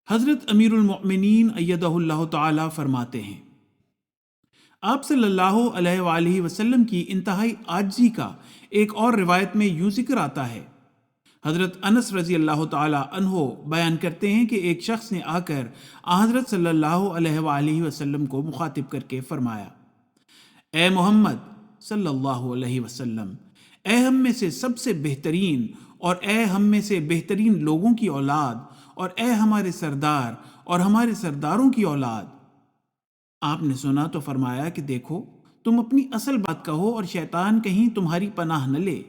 حضرت امیر المؤمنین ایدہ اللہ تعالی فرماتے ہیں، آپ صلی اللہ علیہ وآلہ وسلم کی انتہائی عاجزی کا ایک اور روایت میں یوں ذکر آتا ہے۔ حضرت انس رضی اللہ تعالی عنہ بیان کرتے ہیں کہ ایک شخص نے آ کر حضرت صلی اللہ علیہ وآلہ وسلم کو مخاطب کر کے فرمایا، اے محمد صلی اللہ علیہ وسلم، اے ہم میں سے سب سے بہترین اور اے ہم میں سے بہترین لوگوں کی اولاد اور اے ہمارے سردار اور ہمارے سرداروں کی اولاد۔ آپ نے سنا تو فرمایا کہ دیکھو، تم اپنی اصل بات کہو اور شیطان کہیں تمہاری پناہ نہ لے۔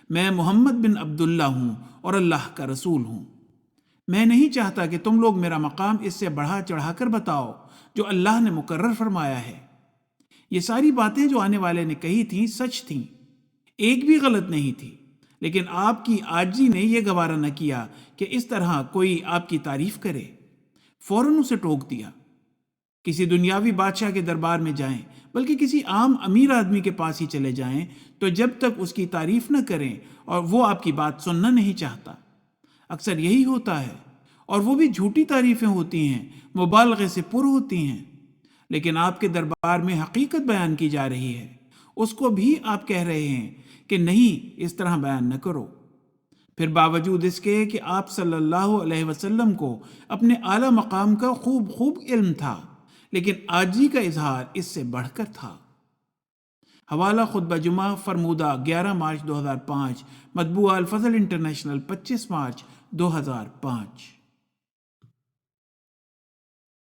میں محمد بن عبداللہ ہوں اور اللہ کا رسول ہوں۔ میں نہیں چاہتا کہ تم لوگ میرا مقام اس سے بڑھا چڑھا کر بتاؤ جو اللہ نے مقرر فرمایا ہے۔ یہ ساری باتیں جو آنے والے نے کہی تھیں سچ تھیں، ایک بھی غلط نہیں تھی، لیکن آپ کی عاجزی نے یہ گوارا نہ کیا کہ اس طرح کوئی آپ کی تعریف کرے۔ فوراً اسے ٹوک دیا۔ کسی دنیاوی بادشاہ کے دربار میں جائیں، بلکہ کسی عام امیر آدمی کے پاس ہی چلے جائیں، تو جب تک اس کی تعریف نہ کریں اور وہ آپ کی بات سننا نہیں چاہتا۔ اکثر یہی ہوتا ہے، اور وہ بھی جھوٹی تعریفیں ہوتی ہیں، مبالغے سے پر ہوتی ہیں۔ لیکن آپ کے دربار میں حقیقت بیان کی جا رہی ہے، اس کو بھی آپ کہہ رہے ہیں کہ نہیں، اس طرح بیان نہ کرو۔ پھر باوجود اس کے کہ آپ صلی اللہ علیہ وسلم کو اپنے اعلیٰ مقام کا خوب علم تھا، لیکن عاجزی کا اظہار اس سے بڑھ کر تھا۔ حوالہ خطبہ جمعہ فرمودہ 11 مارچ 2005، مطبوعہ الفضل انٹرنیشنل 25 مارچ 2005۔